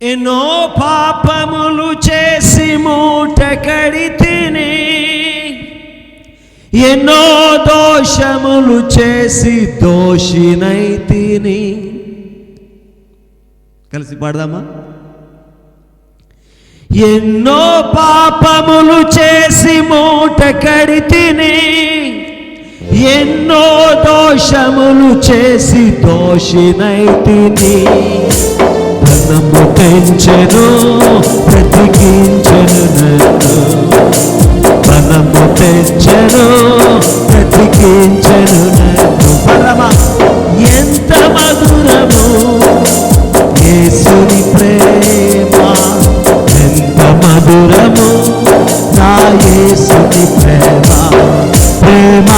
ఎన్నో పాపములు చేసి మూట కడితిని, ఎన్నో దోషములు చేసి దోషినైతిని. కలిసి పాడదామా? ఎన్నో పాపములు చేసి మూట కడితిని, ఎన్నో దోషములు చేసి దోషినైతిని. ధనము తెంచెను బ్రతికించెను నన్ను, ధనము తెంచెను బ్రతికించెను నన్ను. పరమా ఎంత మధురము యేసుని ప్రేమ, ఎంత మధురము నా యేసుని ప్రేమ. ప్రేమ